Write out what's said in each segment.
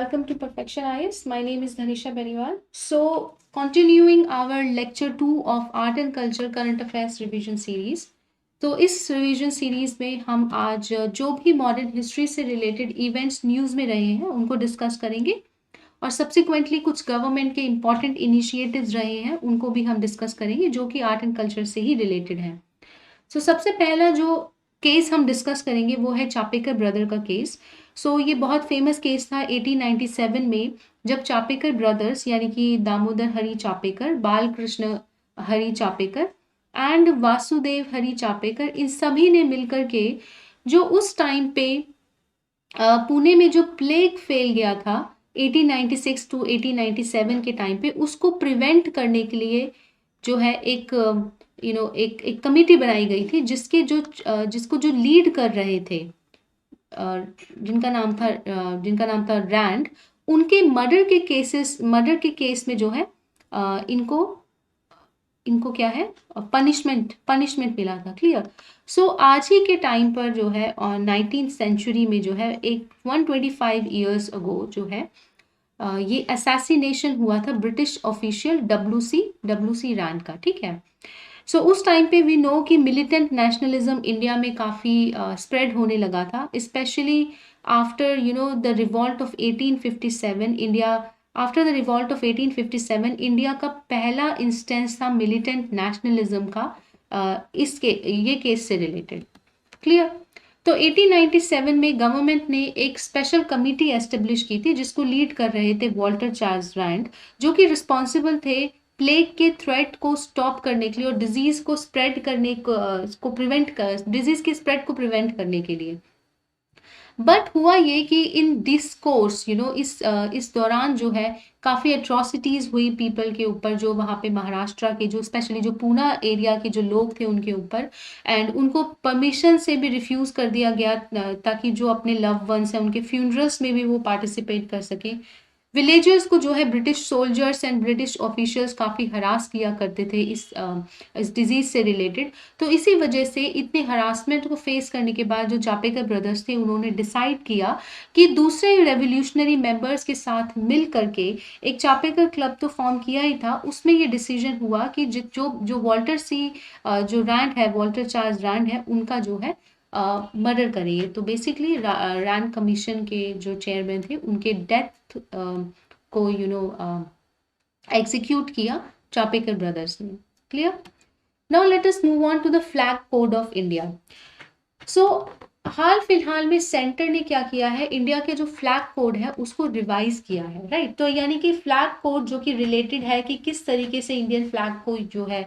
welcome to Perfection IS. My name is Dhanisha Beniwal. So, continuing our lecture 2 of Art and Culture Current Affairs Revision Series. तो इस revision series में हम आज जो भी modern history से related events news में रहे हैं उनको डिस्कस करेंगे और सब्सिक्वेंटली कुछ गवर्नमेंट के इंपॉर्टेंट इनिशिएटिव्स रहे हैं उनको भी हम डिस्कस करेंगे जो कि आर्ट एंड कल्चर से ही रिलेटेड हैं। सो सबसे पहला जो केस हम डिस्कस करेंगे वो है चापेकर ब्रदर का केस। ये बहुत फेमस केस था 1897 में, जब चापेकर ब्रदर्स यानी कि दामोदर हरी चापेकर, बालकृष्ण हरी चापेकर एंड वासुदेव हरी चापेकर, इन सभी ने मिलकर के जो उस टाइम पे पुणे में जो प्लेग फैल गया था 1896 टू 1897 के टाइम पे, उसको प्रिवेंट करने के लिए जो है एक एक कमेटी बनाई गई थी जिसको जो लीड कर रहे थे, जिनका नाम था रैंड। उनके मर्डर के केस में जो है इनको क्या है पनिशमेंट मिला था। क्लियर। आज ही के टाइम पर जो है 19th सेंचुरी में जो है एक 125 ईयर्स अगो जो है ये असैसिनेशन हुआ था ब्रिटिश ऑफिशियल डब्ल्यूसी रैंड का। ठीक है। उस टाइम पे वी नो कि मिलिटेंट नेशनलिज्म इंडिया में काफ़ी स्प्रेड होने लगा था, specially after the revolt of 1857 India. After the revolt of 1857 India का पहला इंस्टेंस था मिलिटेंट नेशनलिज्म का, ये केस से रिलेटेड। क्लियर। तो 1897 में गवर्नमेंट ने एक स्पेशल कमिटी एस्टेब्लिश की थी जिसको लीड कर रहे थे वॉल्टर चार्ल्स रैंड, जो कि रिस्पॉन्सिबल थे प्लेग के थ्रेट को स्टॉप करने के लिए और डिजीज को स्प्रेड करने डिजीज के स्प्रेड को प्रिवेंट करने के लिए। बट हुआ ये कि इन दिस कोर्स इस दौरान जो है काफ़ी एट्रॉसिटीज़ हुई पीपल के ऊपर, जो वहाँ पे महाराष्ट्र के जो स्पेशली जो पूना एरिया के जो लोग थे उनके ऊपर, एंड उनको परमिशन से भी रिफ्यूज़ कर दिया गया ताकि जो अपने लव वंस हैं उनके फ्यूनरल्स में भी वो पार्टिसिपेट कर सकें। विलेजर्स को जो है British soldiers and British officials काफ़ी हरास किया करते थे इस डिजीज़ से रिलेटेड। तो इसी वजह से इतने हरासमेंट को फेस करने के बाद जो चापेकर ब्रदर्स थे उन्होंने डिसाइड किया कि दूसरे रेवोल्यूशनरी मेंबर्स के साथ मिल करके एक चापेकर क्लब तो फॉर्म किया ही था, उसमें ये डिसीजन हुआ कि जो जो रैंड है, वॉल्टर चार्ल्स रैंड है, उनका जो है मर्डर करेंगे। तो बेसिकली रैंड कमीशन के जो चेयरमैन थे उनके डेथ को एग्जीक्यूट किया चापेकर ब्रदर्स ने। Clear. Now let us move on to the flag code of India. हाल फिलहाल में सेंटर ने क्या किया है, इंडिया के जो फ्लैग कोड है उसको रिवाइज किया है। राइट। तो यानी कि फ्लैग कोड जो कि रिलेटेड है कि किस तरीके से इंडियन फ्लैग को जो है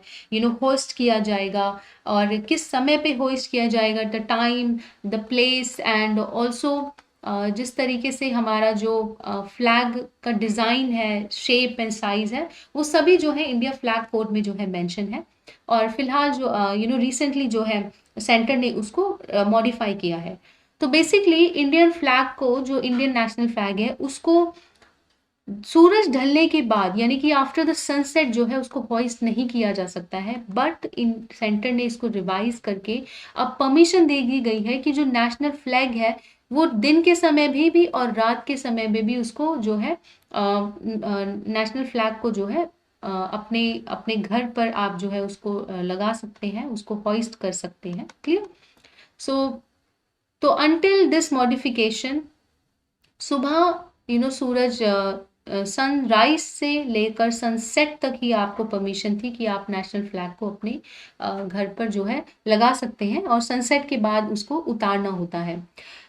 होस्ट किया जाएगा और किस समय पे होस्ट किया जाएगा, the time, the place and also जिस तरीके से हमारा जो फ्लैग का डिज़ाइन है, शेप एंड साइज है, वो सभी जो है इंडिया फ्लैग कोड में जो है मेंशन है। और फिलहाल जो रिसेंटली जो है सेंटर ने उसको मॉडिफाई किया है। तो बेसिकली इंडियन फ्लैग को, जो इंडियन नेशनल फ्लैग है, उसको सूरज ढलने के बाद यानी कि आफ्टर द सनसेट जो है उसको होइस्ट नहीं किया जा सकता है, बट इन सेंटर ने इसको रिवाइज करके अब परमिशन दे दी गई है कि जो नेशनल फ्लैग है वो दिन के समय में भी और रात के समय में भी उसको जो है नेशनल फ्लैग को जो है अपने घर पर आप जो है उसको लगा सकते हैं, उसको होइस्ट कर सकते हैं। क्लियर। तो अंटिल दिस मॉडिफिकेशन सुबह सूरज सनराइज से लेकर सनसेट तक ही आपको परमिशन थी कि आप नेशनल फ्लैग को अपने घर पर जो है लगा सकते हैं और सनसेट के बाद उसको उतारना होता है।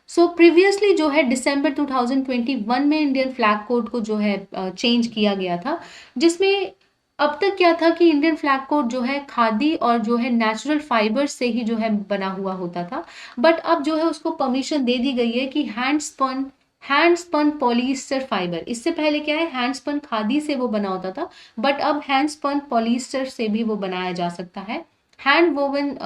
प्रीवियसली जो है दिसंबर 2021 में इंडियन फ्लैग कोड को जो है चेंज किया गया था, जिसमें अब तक क्या था कि इंडियन फ्लैग कोड जो है खादी और जो है नेचुरल फाइबर से ही जो है बना हुआ होता था, बट अब जो है उसको परमिशन दे दी गई है कि हैंडस्पन पॉलिएस्टर फाइबर। इससे पहले क्या है, हैंडस्पन खादी से वो बना होता था, बट अब हैंडस्पन पॉलिएस्टर से भी वो बनाया जा सकता है, हैंड वोवन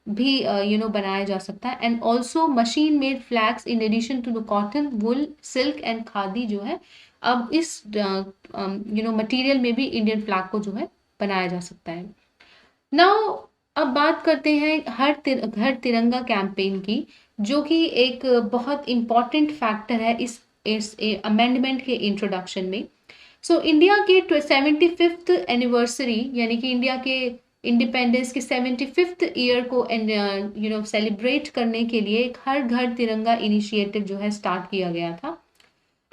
भी बनाया जा सकता है, and also machine made flags in addition to the cotton, wool, silk and khadi जो है अब इस मटेरियल में भी इंडियन फ्लैग को जो है बनाया जा सकता है। नाउ अब बात करते हैं घर तिरंगा कैंपेन की, जो कि एक बहुत इम्पॉर्टेंट फैक्टर है इस इस अमेंडमेंट के इंट्रोडक्शन में। सो इंडिया के 75th एनिवर्सरी यानी कि इंडिया के इंडिपेंडेंस के 75th ईयर को सेलिब्रेट करने के लिए एक हर घर तिरंगा इनिशिएटिव जो है स्टार्ट किया गया था।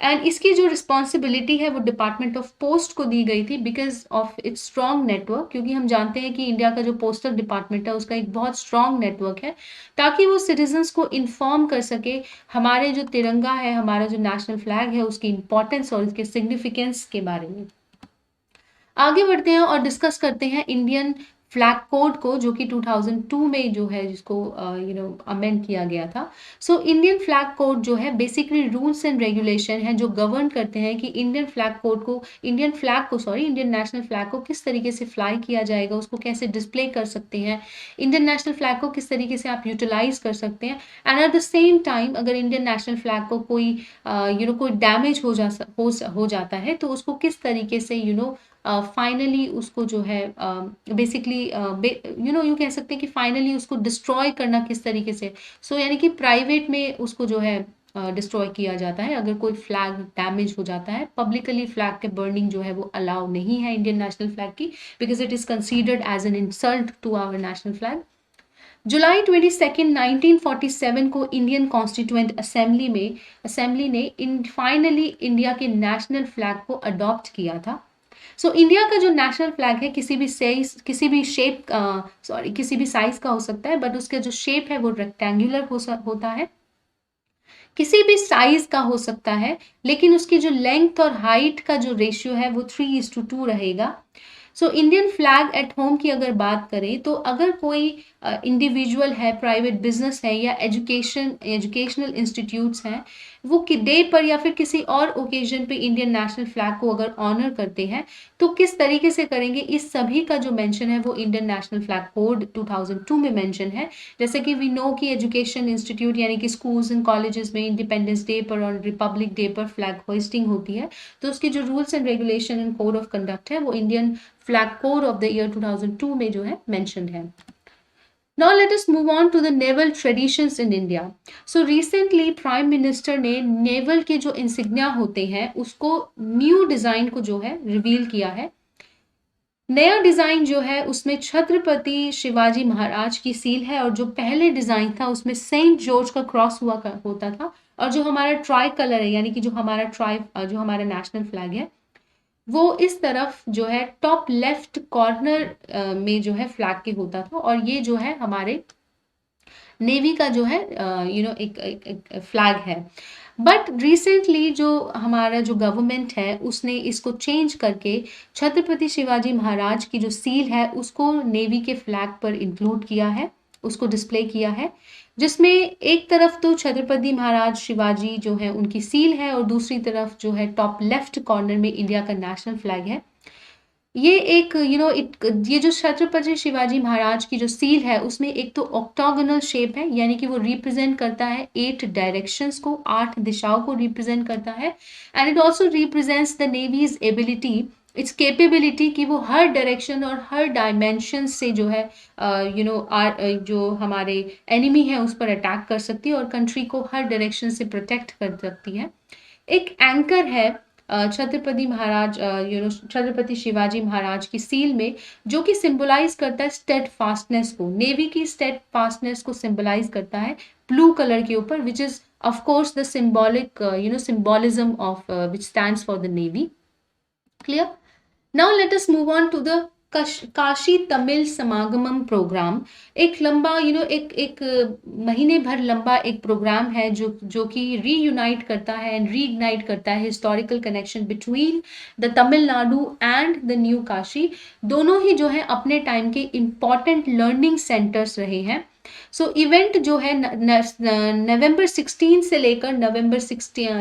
एंड इसकी जो रिस्पॉन्सिबिलिटी है वो डिपार्टमेंट ऑफ पोस्ट को दी गई थी because of its strong network, क्योंकि हम जानते हैं कि इंडिया का जो पोस्टल डिपार्टमेंट है उसका एक बहुत स्ट्रॉन्ग नेटवर्क है, ताकि वो सिटीजन्स को इन्फॉर्म कर सके हमारे जो तिरंगा है, हमारा जो नेशनल फ्लैग है, उसकी इंपॉर्टेंस और उसके सिग्निफिकेंस के बारे में। आगे बढ़ते हैं और डिस्कस करते हैं इंडियन फ्लैग कोड को, जो कि 2002 में जो है जिसको अमेंड किया गया था। सो इंडियन फ्लैग कोड जो है बेसिकली रूल्स एंड रेगुलेशन है जो गवर्न करते हैं कि इंडियन नेशनल फ्लैग को किस तरीके से फ्लाई किया जाएगा, उसको कैसे डिस्प्ले कर सकते हैं, इंडियन नेशनल फ्लैग को किस तरीके से आप यूटिलाइज कर सकते हैं। And at the same time अगर इंडियन नेशनल फ्लैग को कोई कोई डैमेज हो जाता है तो उसको किस तरीके से फाइनली उसको जो है बेसिकली यू कह सकते हैं कि फाइनली उसको डिस्ट्रॉय करना किस तरीके से। सो यानी कि प्राइवेट में उसको जो है डिस्ट्रॉय किया जाता है अगर कोई फ्लैग डैमेज हो जाता है। पब्लिकली फ्लैग के बर्निंग जो है वो अलाउ नहीं है इंडियन नेशनल फ्लैग की, because it is considered as an insult to our national flag. जुलाई 22 1947 को इंडियन कॉन्स्टिट्यूएंट असेंबली ने फाइनली इंडिया के नेशनल फ्लैग को अडॉप्ट किया था। सो इंडिया का जो नेशनल फ्लैग है किसी भी साइज का हो सकता है, बट उसका जो शेप है वो रेक्टेंगुलर होता है। किसी भी साइज का हो सकता है, लेकिन उसकी जो लेंथ और हाइट का जो रेशियो है वो 3:2 रहेगा। So Indian flag at home की अगर बात करें तो अगर कोई इंडिविजुअल है, प्राइवेट बिजनेस है या एजुकेशनल इंस्टीट्यूट्स हैं, वो डे पर या फिर किसी और ओकेजन पे इंडियन नेशनल फ्लैग को अगर ऑनर करते हैं तो किस तरीके से करेंगे, इस सभी का जो मेंशन है वो इंडियन नेशनल फ्लैग कोड 2002 में मेंशन है। जैसे कि वी नो कि एजुकेशन इंस्टीट्यूट यानी कि स्कूल्स एंड कॉलेजेस में इंडिपेंडेंस डे पर और रिपब्लिक डे पर फ्लैग होइस्टिंग होती है, तो उसकी जो rules and regulation and code of conduct है वो Indian flag code of the year 2002 में जो है मेंशनड है। Now let us move on to the naval traditions in India. So recently Prime Minister ने naval के जो इंसिग्निया होते हैं उसको न्यू डिजाइन को जो है रिवील किया है। नया डिजाइन जो है उसमें छत्रपति शिवाजी महाराज की सील है, और जो पहले डिजाइन था उसमें सेंट जॉर्ज का क्रॉस होता था, और जो हमारा ट्राई कलर है यानी कि जो हमारा नेशनल फ्लैग है वो इस तरफ जो है टॉप लेफ्ट कॉर्नर में जो है फ्लैग के होता था, और ये जो है हमारे नेवी का जो है एक फ्लैग है। बट रिसेंटली जो हमारा जो गवर्नमेंट है उसने इसको चेंज करके छत्रपति शिवाजी महाराज की जो सील है उसको नेवी के फ्लैग पर इंक्लूड किया है, उसको डिस्प्ले किया है, जिसमें एक तरफ तो छत्रपति महाराज शिवाजी जो है उनकी सील है और दूसरी तरफ जो है टॉप लेफ्ट कॉर्नर में इंडिया का नेशनल फ्लैग है। ये एक ये जो छत्रपति शिवाजी महाराज की जो सील है उसमें एक तो ऑक्टागोनल शेप है, यानी कि वो रिप्रेजेंट करता है 8 डायरेक्शंस को, 8 दिशाओं को रिप्रेजेंट करता है। And it also represents the navy's ability, its capability कि वो हर डायरेक्शन और हर डायमेंशन से जो है जो हमारे एनिमी है उस पर अटैक कर सकती है और कंट्री को हर डायरेक्शन से प्रोटेक्ट कर सकती है। एक एंकर है छत्रपति शिवाजी महाराज की सील में, जो कि सिंबलाइज करता है स्टेड फास्टनेस को, नेवी की स्टेड फास्टनेस को सिंबलाइज करता है ब्लू कलर के ऊपर, which is of course the symbolism of which stands for the navy. Clear? Now let us move on to the Kashi Tamil Samagamam programme. एक लंबा एक महीने भर लंबा एक प्रोग्राम है जो कि रीयूनाइट करता है एंड रीइग्नाइट करता है historical connection between the Tamil Nadu and the new Kashi. दोनों ही जो है अपने टाइम के इम्पॉर्टेंट लर्निंग सेंटर्स रहे हैं। सो इवेंट जो है नवंबर 16 से लेकर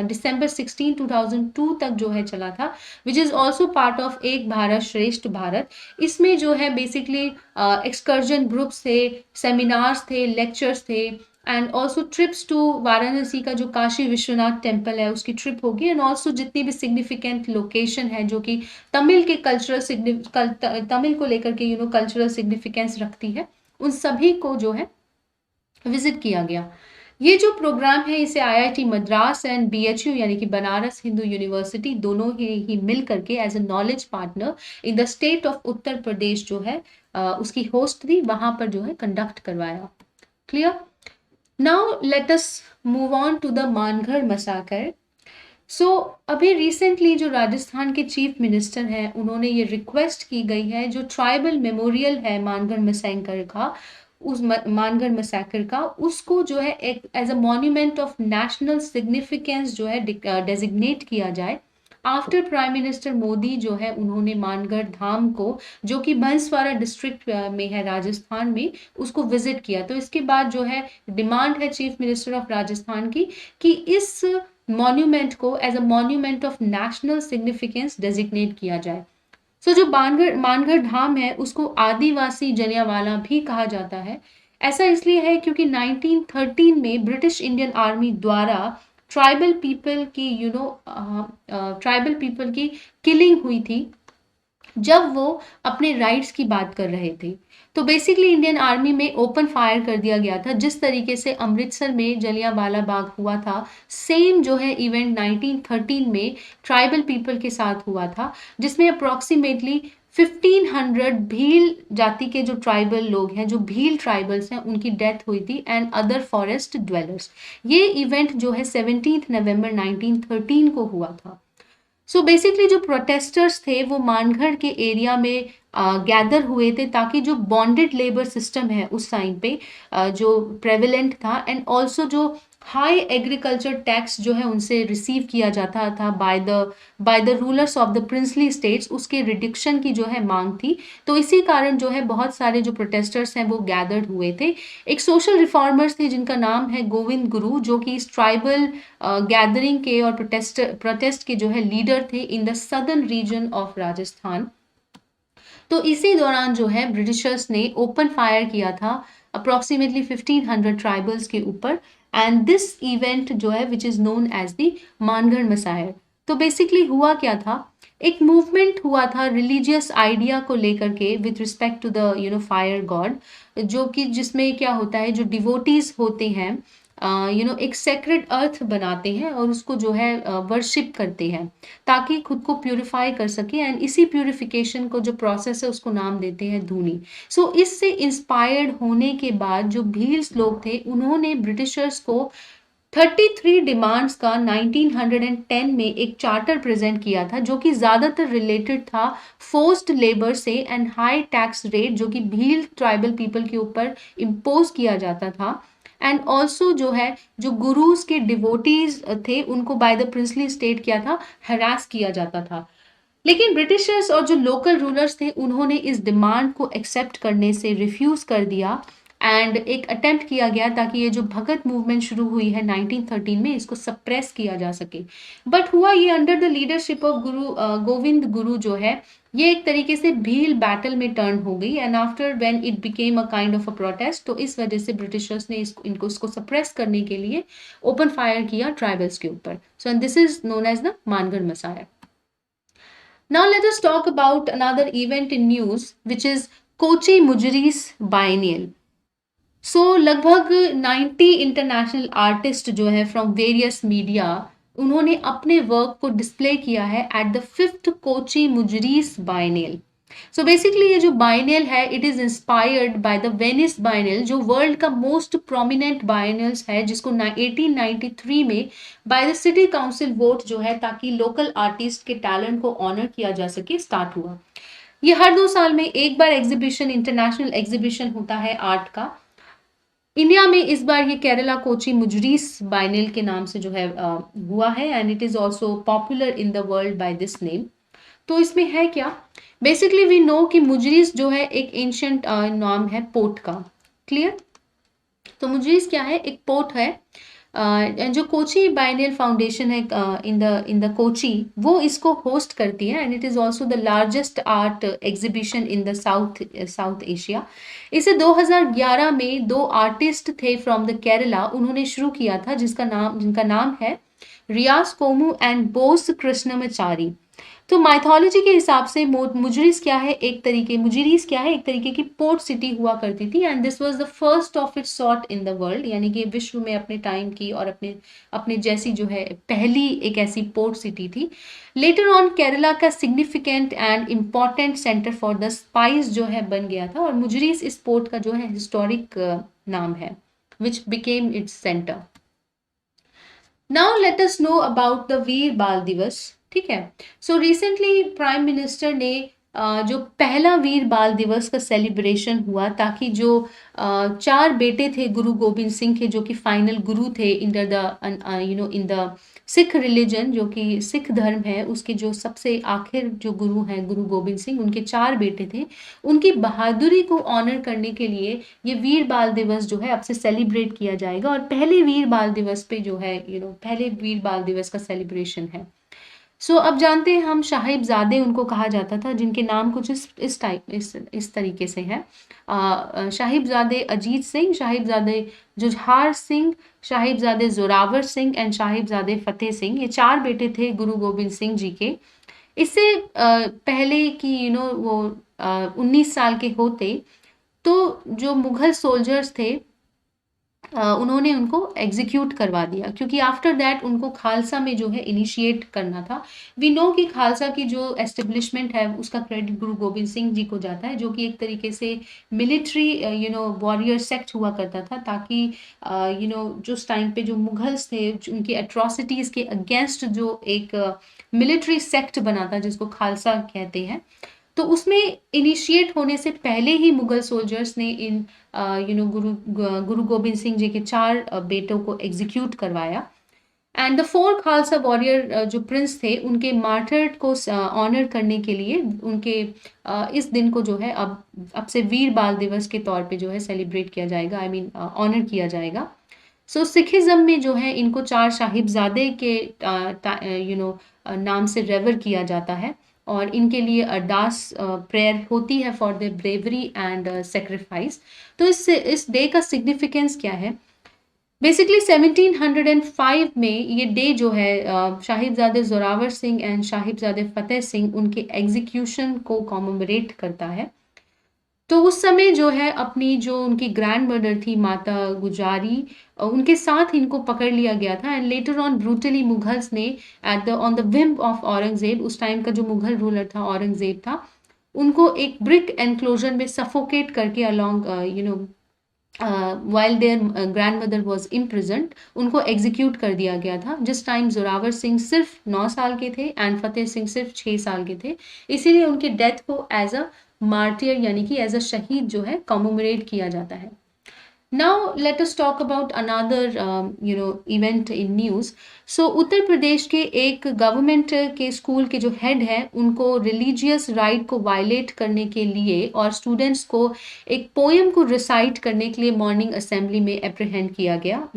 दिसंबर 16 2002 तक जो है चला था, which is also part of Ek Bharat Shreshtha Bharat. इसमें जो है बेसिकली एक्सकर्जन ग्रुप्स थे, सेमिनार्स थे, लेक्चर्स थे, and also trips to Varanasi का जो काशी विश्वनाथ टेम्पल है उसकी ट्रिप होगी, एंड ऑल्सो जितनी भी सिग्निफिकेंट लोकेशन है जो कि तमिल को लेकर के कल्चरल सिग्निफिकेंस रखती है, उन सभी को जो है विजिट किया गया। ये जो प्रोग्राम है इसे आईआईटी मद्रास एंड बीएचयू यानी कि बनारस हिंदू यूनिवर्सिटी दोनों ही मिल करके as a knowledge partner in the state of Uttar Pradesh जो है उसकी होस्ट थी, वहां पर जो है कंडक्ट करवाया। Clear. Now let us move on to the Mangarh massacre. So अभी रिसेंटली जो राजस्थान के चीफ मिनिस्टर हैं उन्होंने ये रिक्वेस्ट की गई है, जो ट्राइबल मेमोरियल है मानगढ़ मैसेंकर का, उस मानगढ़ मैसेकर का, उसको जो है एक as a monument of national significance जो है डेजिग्नेट किया जाए। आफ्टर प्राइम मिनिस्टर मोदी जो है उन्होंने मानगढ़ धाम को, जो कि बंसवाड़ा डिस्ट्रिक्ट में है राजस्थान में, उसको विजिट किया। तो इसके बाद जो है डिमांड है चीफ मिनिस्टर ऑफ राजस्थान की कि इस मॉन्यूमेंट को as a monument of national significance designate किया जाए। सो जो मानगढ़ मानगढ़ धाम है उसको आदिवासी जलियांवाला भी कहा जाता है। ऐसा इसलिए है क्योंकि 1913 में ब्रिटिश इंडियन आर्मी द्वारा ट्राइबल पीपल की ट्राइबल पीपल की किलिंग हुई थी जब वो अपने राइट्स की बात कर रहे थे। तो बेसिकली इंडियन आर्मी में ओपन फायर कर दिया गया था, जिस तरीके से अमृतसर में जलियांवाला बाग हुआ था, सेम जो है इवेंट 1913 में ट्राइबल पीपल के साथ हुआ था, जिसमें अप्रोक्सीमेटली 1500 भील जाति के जो ट्राइबल लोग हैं, जो भील ट्राइबल्स हैं, उनकी डेथ हुई थी एंड अदर फॉरेस्ट ड्वेलर्स। ये इवेंट जो है 17 नवंबर 1913 को हुआ था। सो बेसिकली जो प्रोटेस्टर्स थे वो मानगढ़ के एरिया में गैदर हुए थे, ताकि जो बॉन्डेड लेबर सिस्टम है उस टाइम पे जो प्रेवलेंट था, एंड ऑल्सो जो हाई एग्रीकल्चर टैक्स जो है उनसे रिसीव किया जाता था by the rulers of the princely states, उसके रिडक्शन की जो है मांग थी। तो इसी कारण जो है बहुत सारे जो प्रोटेस्टर्स हैं वो गैदर्ड हुए थे। एक सोशल रिफॉर्मर्स थे जिनका नाम है गोविंद गुरु, जो कि इस ट्राइबल गैदरिंग के और प्रोटेस्ट के जो है लीडर थे in the southern reason of Rajasthan. तो इसी दौरान जो है ब्रिटिशर्स ने ओपन फायर किया था अप्रोक्सीमेटली 1500 ट्राइबल्स के ऊपर, एंड दिस इवेंट जो है which is known as the Mangarh massacre. तो बेसिकली हुआ क्या था, एक मूवमेंट हुआ था रिलीजियस आइडिया को लेकर के with respect to the fire god, जो कि जिसमें क्या होता है, जो डिवोटीज होते हैं एक सेक्रेड अर्थ बनाते हैं और उसको जो है वर्शिप करते हैं, ताकि खुद को प्यूरिफाई कर सके, एंड इसी प्यूरिफिकेशन को जो प्रोसेस है उसको नाम देते हैं धूनी। सो इससे इंस्पायर्ड होने के बाद जो भील्स लोग थे उन्होंने ब्रिटिशर्स को 33 डिमांड्स का 1910 में एक चार्टर प्रेजेंट किया था, जो कि ज्यादातर रिलेटेड था फोर्स्ड लेबर से एंड हाई टैक्स रेट जो कि भील ट्राइबल पीपल के ऊपर इम्पोज किया जाता था, एंड ऑल्सो जो है जो गुरुज के डिवोटीज थे उनको बाय द प्रिंसली स्टेट किया था, हरास किया जाता था। लेकिन ब्रिटिशर्स और जो लोकल रूलर्स थे उन्होंने इस डिमांड को एक्सेप्ट करने से रिफ्यूज कर दिया, एंड एक अटेम्प्ट किया गया ताकि ये जो भगत मूवमेंट शुरू हुई है 1913 में, इसको सप्रेस किया जा सके। बट हुआ ये under the leadership of Govind Guru जो है, ये एक तरीके से भील बैटल में टर्न हो गई, and after when it became a kind of a protest, तो इस वजह से ब्रिटिशर्स ने इसको सप्रेस करने के लिए ओपन फायर किया ट्राइबल्स के ऊपर। So and this is known as the Mangarh massacre. Now let us talk about another event in news, which is Kochi Mujris Biennial. सो लगभग 90 इंटरनेशनल आर्टिस्ट जो है फ्रॉम वेरियस मीडिया, उन्होंने अपने वर्क को display किया है at the 5th Kochi Muziris biennale. So basically ये जो बाइनेल है it is inspired by the Venice biennale, जो वर्ल्ड का मोस्ट प्रोमिनेंट बाइनेल्स है, जिसको 1893 में by the city council vote जो है, ताकि लोकल आर्टिस्ट के टैलेंट को ऑनर किया जा सके, स्टार्ट हुआ। ये हर 2 साल में एक बार एग्जीबिशन, इंटरनेशनल एग्जीबिशन होता है आर्ट का। इंडिया में इस बार ये केरला कोची मुजरीस बाइनेल के नाम से जो है हुआ है, and it is also popular in the world by this name. तो इसमें है क्या, बेसिकली वी नो कि मुजरीस जो है एक एंशियंट नाम है पोर्ट का। क्लियर। तो मुजरीस क्या है, एक पोर्ट है। जो कोची बाइनेल फाउंडेशन है इन द कोची, वो इसको होस्ट करती है, and it is also the largest art exhibition in the south Asia. इसे 2011 में 2 आर्टिस्ट थे फ्रॉम द केरला, उन्होंने शुरू किया था, जिनका नाम है रियाज कोमू एंड बोस कृष्णमाचारी। तो माइथोलॉजी के हिसाब से मुजरिस क्या है, एक तरीके की पोर्ट सिटी हुआ करती थी, and this was the first of its sort in the world, यानी कि विश्व में अपने टाइम की और अपने अपने जैसी जो है पहली एक ऐसी पोर्ट सिटी थी। लेटर ऑन केरला का significant and important centre for the spice जो है बन गया था, और मुजरिस इस पोर्ट का जो है हिस्टोरिक नाम है, which became its centre. Now let us know about the Veer Bal Diwas. ठीक है, सो रिसेंटली प्राइम मिनिस्टर ने जो पहला वीर बाल दिवस का सेलिब्रेशन हुआ, ताकि जो 4 बेटे थे गुरु गोबिंद सिंह के, जो कि फाइनल गुरु थे इन द सिख रिलीजन, जो कि सिख धर्म है, उसके जो सबसे आखिर जो गुरु हैं गुरु गोबिंद सिंह, उनके 4 बेटे थे, उनकी बहादुरी को ऑनर करने के लिए ये वीर बाल दिवस जो है अब से सेलिब्रेट किया जाएगा, और पहले वीर बाल दिवस पे जो है पहले वीर बाल दिवस का सेलिब्रेशन है। सो अब जानते हैं हम साहिबजादे उनको कहा जाता था, जिनके नाम कुछ इस तरीके से है। साहिबजादे अजीत सिंह, साहिबजादे जुझार सिंह, साहिबजादे जोरावर सिंह एंड साहिबजादे फतेह सिंह, ये 4 बेटे थे गुरु गोबिंद सिंह जी के। इससे पहले कि वो 19 साल के होते, तो जो मुगल सोल्जर्स थे उन्होंने उनको एग्जीक्यूट करवा दिया, क्योंकि आफ्टर दैट उनको खालसा में जो है इनिशिएट करना था। वी नो कि खालसा की जो एस्टेब्लिशमेंट है उसका क्रेडिट गुरु गोबिंद सिंह जी को जाता है, जो कि एक तरीके से मिलिट्री वॉरियर सेक्ट हुआ करता था, ताकि जिस टाइम पे जो मुगल्स थे उनकी एट्रॉसिटीज़ के अगेंस्ट जो एक मिलिट्री सेक्ट बना था, जिसको खालसा कहते हैं, तो उसमें इनिशिएट होने से पहले ही मुगल सोल्जर्स ने इन गुरु गोबिंद सिंह जी के 4 बेटों को एग्जीक्यूट करवाया। एंड द 4 खालसा वॉरियर जो प्रिंस थे, उनके मार्टर्ड को ऑनर करने के लिए उनके इस दिन को जो है अब से वीर बाल दिवस के तौर पे जो है सेलिब्रेट किया जाएगा, आई मीन ऑनर किया जाएगा। सो सिखिज्म में जो है इनको 4 साहिबजादे के नाम से रेवर किया जाता है, और इनके लिए अरदास प्रेयर होती है for the bravery and sacrifice. तो इस डे का सिग्निफिकेंस क्या है? बेसिकली 1705 में ये डे जो है साहिबजादे जोरावर सिंह एंड साहिबजादे फतेह सिंह उनके एग्जीक्यूशन को कॉमेमोरेट करता है। तो उस समय जो है अपनी जो उनकी ग्रैंड मदर थी माता गुजारी, उनके साथ इनको पकड़ लिया गया था, and later on brutally Mughals ने on the whim of Aurangzeb, उस टाइम का जो मुगल रूलर था औरंगजेब था, उनको एक ब्रिक एनक्लोजर में सफोकेट करके along while their grandmother was imprisoned, उनको एग्जीक्यूट कर दिया गया था, जिस टाइम जोरावर सिंह सिर्फ 9 साल के थे एंड फतेह सिंह सिर्फ 6 साल के थे। इसीलिए उनके डेथ को एज अ मार्टियर यानी कि एज अ शहीद जो है कॉमेमोरेट किया जाता है। Now let us talk about another event in news. So Uttar Pradesh के एक गवर्नमेंट के स्कूल के जो हेड है, उनको रिलीजियस राइट को वायलेट करने के लिए और स्टूडेंट्स को एक पोएम को रिसाइट करने के लिए मॉर्निंग असेंबली में एप्रीहेंड किया गया।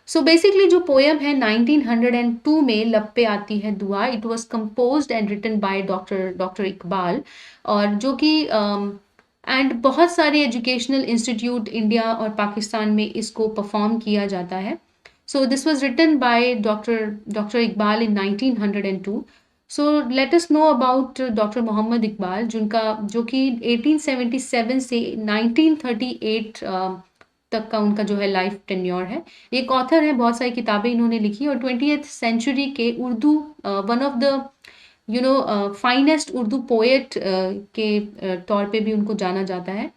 सो बेसिकली जो पोएम है 1902 में लब पे आती है दुआ, it was composed and written by doctor Iqbal, और जो कि एंड बहुत सारे एजुकेशनल इंस्टीट्यूट इंडिया और पाकिस्तान में इसको परफॉर्म किया जाता है। So this was written by doctor Iqbal in 1902। So let us know about doctor Mohammad Iqbal, जो कि 1877 से 1938 तक का उनका जो है लाइफ टेन्योर है। एक ऑथर है, बहुत सारी किताबें इन्होंने लिखी, और 20th सेंचुरी के Urdu one of the finest Urdu poet के तौर पे भी उनको जाना जाता है।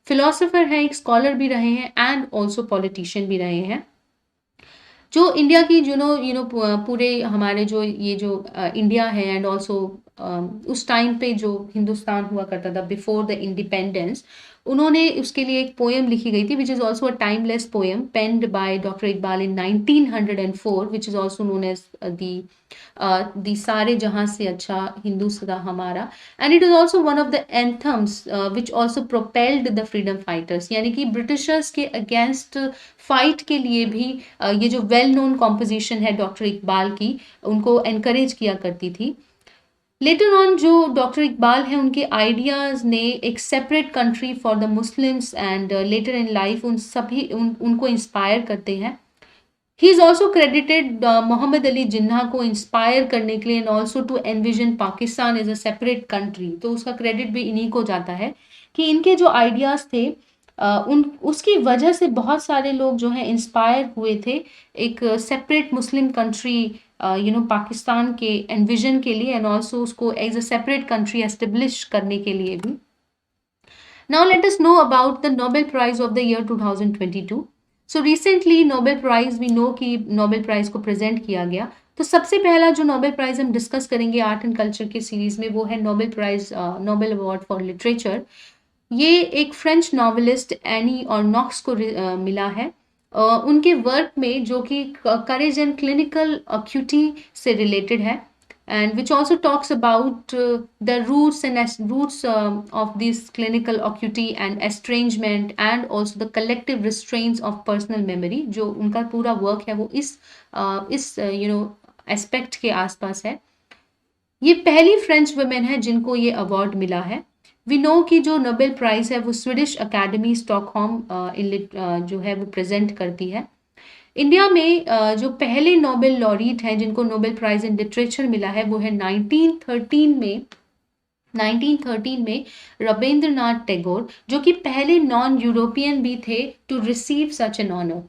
फिलोसोफर हैं, एक स्कॉलर भी रहे हैं एंड ऑल्सो पॉलिटिशियन भी रहे हैं। जो इंडिया की पूरे हमारे जो ये जो इंडिया है एंड ऑल्सो उस टाइम पे जो हिंदुस्तान हुआ करता था बिफोर द इंडिपेंडेंस, उन्होंने उसके लिए एक पोएम लिखी गई थी which is also a timeless poem penned by doctor Iqbal in 1904, which is also known as the Saare Jahan Se Achha Hindustan Hamara, and it is also one of the anthems which also propelled the freedom fighters, यानी कि Britishers के against fight के लिए भी ये जो well known composition है doctor Iqbal की, उनको एनकरेज किया करती थी। लेटर ऑन जो डॉक्टर इकबाल हैं, उनके आइडियाज़ ने एक separate country for the Muslims and later in life उनको इंस्पायर करते हैं। He is also credited Mohammad Ali Jinnah को इंस्पायर करने के लिए and also to envision Pakistan as a separate country. तो उसका क्रेडिट भी इन्हीं को जाता है कि इनके जो आइडियाज थे उन उसकी वजह से बहुत सारे लोग जो हैं इंस्पायर हुए थे एक सेपरेट मुस्लिम कंट्री पाकिस्तान के एनविजन के लिए एंड ऑल्सो उसको as a separate country establish करने के लिए भी। Now let us know about the Nobel Prize of the year 2022. So recently Nobel Prize we know कि Nobel Prize को present किया गया। तो सबसे पहला जो नोबेल प्राइज हम डिस्कस करेंगे आर्ट एंड कल्चर के सीरीज में वो है Nobel prize Nobel award for literature. ये एक French novelist Annie Ernaux को मिला है उनके वर्क में जो कि करेज एंड क्लिनिकल अक्यूटी से रिलेटेड है and which also talks about the roots and roots of this clinical acuity and estrangement and also the collective restraints of personal memory। जो उनका पूरा वर्क है वो इस एस्पेक्ट के आसपास है। ये पहली फ्रेंच वुमेन है जिनको ये अवार्ड मिला है। वी नो कि जो नोबेल प्राइज है वो स्वीडिश अकेडमी स्टॉकहोम जो है वो प्रेजेंट करती है। इंडिया में जो पहले नोबेल लॉरीट हैं जिनको नोबेल प्राइज इन लिटरेचर मिला है वो है 1913 में रविंद्रनाथ टैगोर, जो कि पहले नॉन यूरोपियन भी थे to receive such an honour.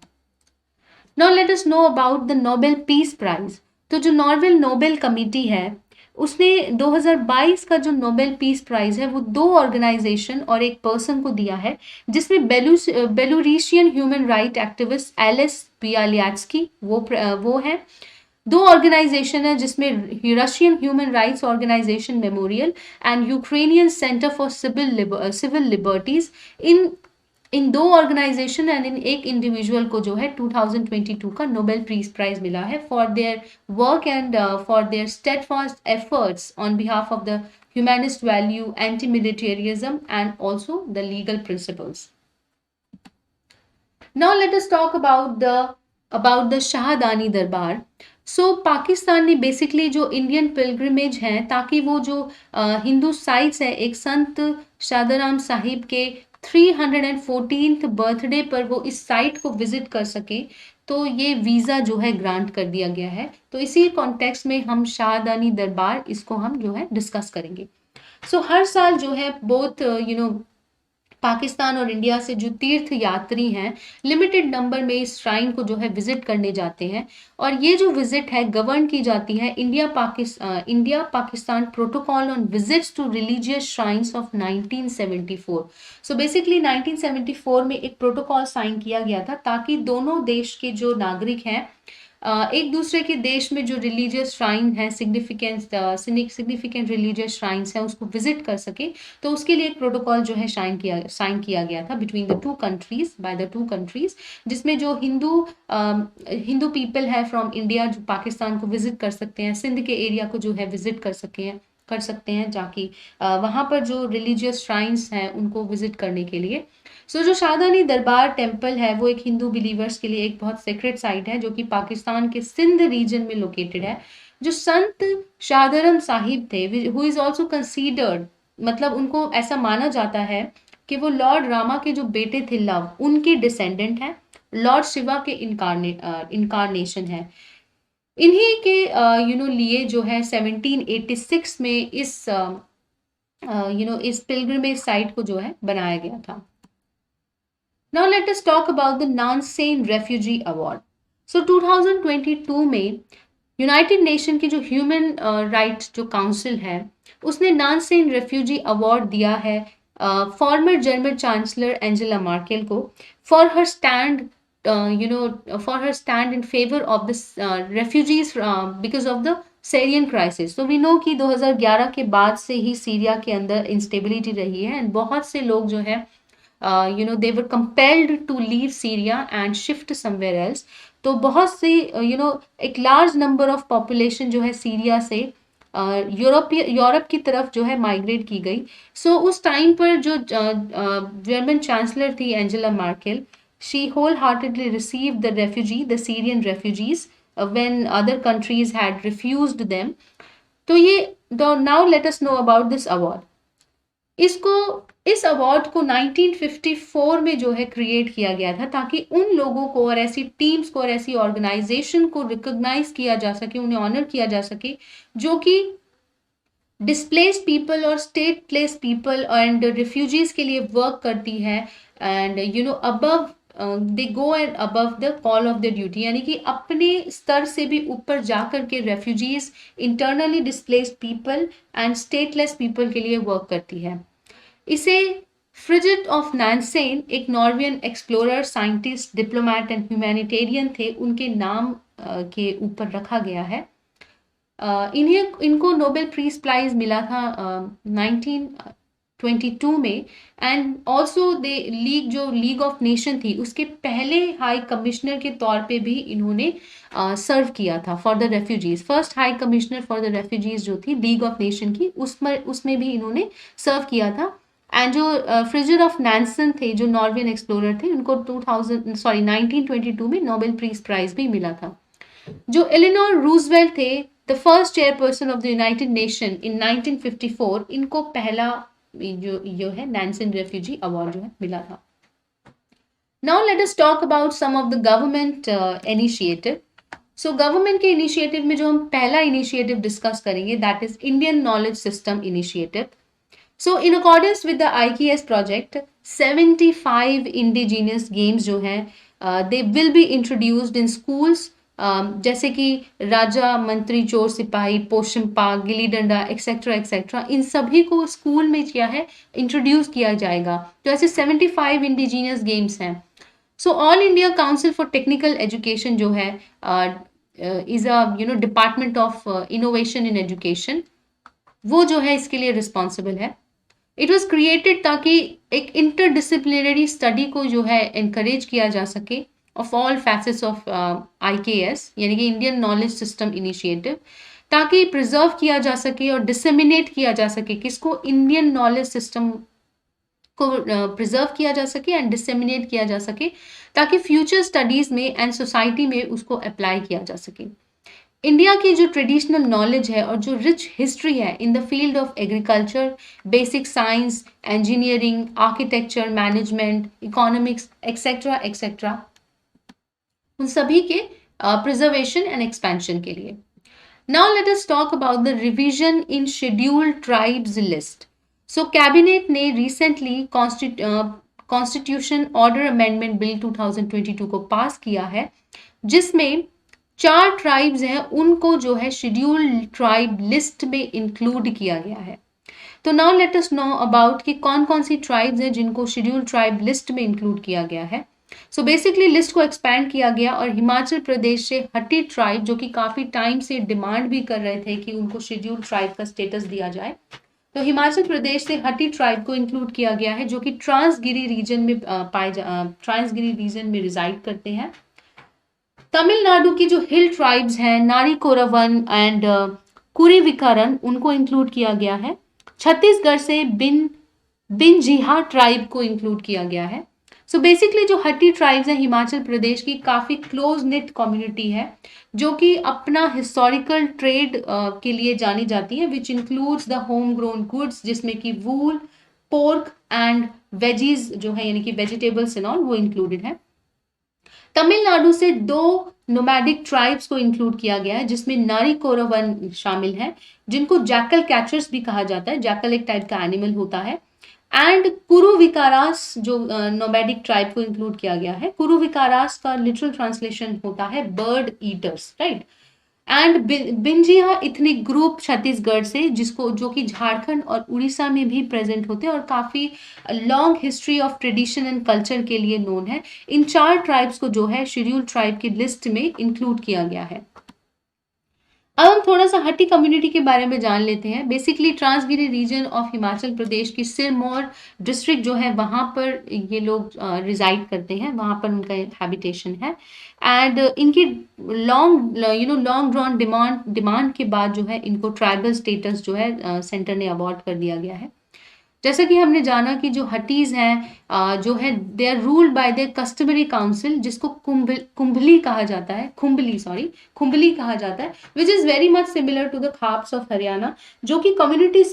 Now let us know about the Nobel peace prize. तो जो नोबेल कमिटी है उसने 2022 का जो नोबेल पीस प्राइज है वो दो ऑर्गेनाइजेशन और एक पर्सन को दिया है, जिसमें Belarusian human right activist Ales Bialiatski वो है। दो ऑर्गेनाइजेशन है जिसमें Russian human rights organisation memorial and Ukrainian centre for civil liberties. इन दो ऑर्गेनाइजेशन एंड इन एक इंडिविजुअल को जो है 2022 का नोबेल पीस प्राइज मिला है for their work and for their steadfast efforts on behalf of the humanist value, anti militarism and also the legal principles. Now let us talk about the Shahdani Darbar. So Pakistan ने basically जो Indian pilgrimage हैं ताकि वो जो Hindu sites है एक संत शादाराम साहिब के 314th birthday पर वो इस साइट को विजिट कर सके, तो ये वीज़ा जो है ग्रांट कर दिया गया है। तो इसी कॉन्टेक्स्ट में हम शाहदानी दरबार इसको हम जो है डिस्कस करेंगे। सो हर साल जो है बोथ पाकिस्तान और इंडिया से जो तीर्थ यात्री हैं लिमिटेड नंबर में इस श्राइन को जो है विजिट करने जाते हैं, और ये जो विजिट है गवर्न की जाती है India Pakistan protocol on visits to religious shrines of 1974। So basically 1974 में एक प्रोटोकॉल साइन किया गया था ताकि दोनों देश के जो नागरिक हैं एक दूसरे के देश में जो रिलीजियस श्राइन है सिग्निफिकेंट रिलीजियस श्राइन्स हैं उसको विजिट कर सके। तो उसके लिए एक प्रोटोकॉल जो है साइन किया गया था बिटवीन द टू कंट्रीज जिसमें जो हिंदू पीपल है फ्रॉम इंडिया जो पाकिस्तान को विजिट कर सकते हैं, सिंध के एरिया को जो है विजिट कर सकते हैं जाके वहाँ पर जो रिलीजियस श्राइन्स हैं उनको विजिट करने के लिए। सो जो शाहदानी दरबार टेम्पल है वो एक हिंदू बिलीवर्स के लिए एक बहुत सेक्रेट साइट है जो कि पाकिस्तान के सिंध रीजन में लोकेटेड है। जो संत शाहदाराम साहिब थे हु इज ऑल्सो कंसीडर्ड, मतलब उनको ऐसा माना जाता है कि वो लॉर्ड रामा के जो बेटे थे लव उनके डिसेंडेंट हैं, लॉर्ड शिवा के इनकारनेशन है। इन्हीं के लिए जो है 1786 में इस पिलग्रिमेज साइट को जो है बनाया गया था। Now let us talk about the Nansen Refugee Award. So 2022 में यूनाइटेड नेशन की जो ह्यूमन राइट्स जो काउंसिल है उसने नानसेन रेफ्यूजी अवार्ड दिया है former German chancellor Angela Merkel को for her stand in favour of the refugees because of the Syrian crisis. तो वी नो कि 2011 के बाद से ही सीरिया के अंदर इंस्टेबिलिटी रही है एंड बहुत से लोग जो है they were compelled to leave Syria and shift somewhere else। तो बहुत से एक लार्ज नंबर ऑफ पॉपुलेशन जो है सीरिया से यूरोप की तरफ जो है माइग्रेट की गई। सो उस टाइम पर जो जर्मन चांसलर थी Angela Merkel, she wholeheartedly received the Syrian refugees when other countries had refused them. तो ये now let us know about this award. इसको इस अवार्ड को 1954 में जो है क्रिएट किया गया था, ताकि उन लोगों को और ऐसी टीम्स को और ऐसी ऑर्गेनाइजेशन को रिकॉग्नाइज किया जा सके, उन्हें ऑनर किया जा सके, जो कि डिस्प्लेस्ड पीपल और स्टेटलेस पीपल एंड रिफ्यूजीज के लिए वर्क करती है, and above they go and above the call of the duty, यानी कि अपने स्तर से भी ऊपर जाकर के refugees, internally displaced people and stateless people के लिए वर्क करती है। इसे फ्रिजिट ऑफ नैंसेन, एक Norwegian explorer, scientist, diplomat and humanitarian थे, उनके नाम के ऊपर रखा गया है। इनको नोबेल पीस प्राइज मिला था 1922 में, and also they league of nation थी उसके पहले हाई कमिश्नर के तौर पे भी इन्होंने सर्व किया था for the refugees. First high commissioner for the refugees जो थी लीग ऑफ नेशन की, उसमें भी इन्होंने सर्व किया था। एंड जो फ्रिजिट ऑफ नैंसन थे, जो नॉर्वेजियन एक्सप्लोरर थे, उनको 1922 में नोबेल पीस प्राइज भी मिला था। जो एलिनोर रूजवेल्ट थे, the first chairperson of the United nation in 1954, इनको पहला जो है नैंसन रेफ्यूजी अवार्ड जो है मिला था। Now let us talk about some of the government initiative. So government के इनिशिएटिव में जो हम पहला इनिशिएटिव डिस्कस करेंगे, that is Indian knowledge system initiative. So in accordance with the IKS project, 75 indigenous games जो हैं they will be introduced in schools, जैसे कि राजा, मंत्री, चोर, सिपाही, पोशम पाक, गिल्ली डंडा, एक्सेट्रा एक्सेट्रा, इन सभी को स्कूल में क्या है इंट्रोड्यूस किया जाएगा। तो ऐसे 75 इंडिजीनियस गेम्स हैं। So all India council for technical education जो है is a department of innovation in education, वो जो है इसके लिए रिस्पॉन्सिबल है। इट वॉज क्रिएटेड ताकि एक इंटरडिसिप्लिनरी स्टडी को जो है इनकरेज किया जा सके of all facets of IKS, यानी कि इंडियन नॉलेज सिस्टम इनिशिएटिव, ताकि प्रिजर्व किया जा सके और डिसेमिनेट किया जा सके, किसको, इंडियन नॉलेज सिस्टम को प्रिजर्व किया जा सके एंड डिसेमिनेट किया जा सके, ताकि फ्यूचर स्टडीज में एंड सोसाइटी में उसको अप्लाई किया जा सके। इंडिया की जो ट्रेडिशनल नॉलेज है और जो रिच हिस्ट्री है in the field of agriculture, basic science, engineering, architecture, management, economics etcetera etcetera, उन सभी के प्रिजर्वेशन एंड एक्सपेंशन के लिए। Now let us talk about the revision in scheduled tribes list. So cabinet ने recently constitution order amendment bill 2022 को पास किया है, जिसमें 4 ट्राइब्स हैं, उनको जो है शेड्यूल्ड ट्राइब लिस्ट में इंक्लूड किया गया है। तो now let us know about कि कौन कौन सी ट्राइब्स हैं जिनको शेड्यूल्ड ट्राइब लिस्ट में इंक्लूड किया गया है। सो बेसिकली लिस्ट को एक्सपैंड किया गया और हिमाचल प्रदेश से हट्टी ट्राइब, जो कि काफ़ी टाइम से डिमांड भी कर रहे थे कि उनको शेड्यूल्ड ट्राइब का स्टेटस दिया जाए, तो हिमाचल प्रदेश से हट्टी ट्राइब को इंक्लूड किया गया है, जो कि ट्रांसगिरी रीजन में ट्रांसगिरी रीजन में रिजाइड करते हैं। तमिलनाडु की जो हिल ट्राइब्स हैं, नारी कोरावन एंड कुरीविकारन, उनको इंक्लूड किया गया है। छत्तीसगढ़ से बिनजीहा ट्राइब को इंक्लूड किया गया है। सो बेसिकली जो हट्टी ट्राइब्स हैं हिमाचल प्रदेश की काफ़ी क्लोज निट कम्युनिटी है, जो कि अपना हिस्टोरिकल ट्रेड के लिए जानी जाती है, which includes the home grown goods, जिसमें कि वूल, पोर्क एंड वेजीज जो है, यानी कि वेजिटेबल्स एंड ऑल, वो इंक्लूडेड है। तमिलनाडु से 2 नोमैडिक ट्राइब्स को इंक्लूड किया गया है, जिसमें नारी कोरावन शामिल है, जिनको जैकल कैचर्स भी कहा जाता है। जैकल एक टाइप का एनिमल होता है। एंड कुरुविकारास जो नोमैडिक ट्राइब को इंक्लूड किया गया है। कुरुविकारास का लिटरल ट्रांसलेशन होता है bird eaters, right. And Binjhia ethnic group Chhattisgarh से, जिसको जो कि झारखंड और उड़ीसा में भी प्रेजेंट होते हैं और काफ़ी long history of tradition and culture के लिए नोन है। इन 4 ट्राइब्स को जो है शेड्यूल्ड ट्राइब की लिस्ट में इंक्लूड किया गया है। अब हम थोड़ा सा हट्टी कम्युनिटी के बारे में जान लेते हैं। Basically Transgiri region of Himachal Pradesh की सिरमौर डिस्ट्रिक्ट जो है, वहाँ पर ये लोग रिजाइड करते हैं, वहाँ पर उनका हैबिटेशन है। एंड इनकी लॉन्ग ड्रॉन डिमांड के बाद जो है इनको ट्राइबल स्टेटस जो है सेंटर ने अवार्ड कर दिया गया है। जैसा कि हमने जाना कि जो हट्टीज हैं जो है they are ruled by the customary council, जिसको कुंभली कहा जाता है, कुंभली कहा जाता है, which is very much similar to the khaps of Haryana, जो कि कम्युनिटी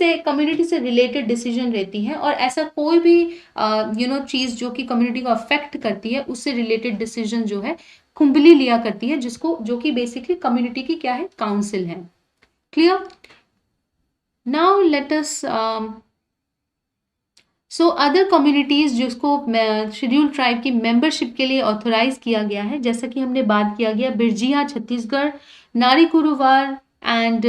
से रिलेटेड डिसीजन रहती हैं, और ऐसा कोई भी चीज जो कि कम्युनिटी को अफेक्ट करती है उससे रिलेटेड डिसीजन जो है कुंभली लिया करती है, जिसको जो कि बेसिकली कम्युनिटी की क्या है, काउंसिल है। क्लियर? नाउ लेट अस सो अदर कम्युनिटीज जिसको शेड्यूल ट्राइब की मेंबरशिप के लिए ऑथोराइज किया गया है, जैसा कि हमने बात किया गया Birjia Chhattisgarh, Nari Kuruvar and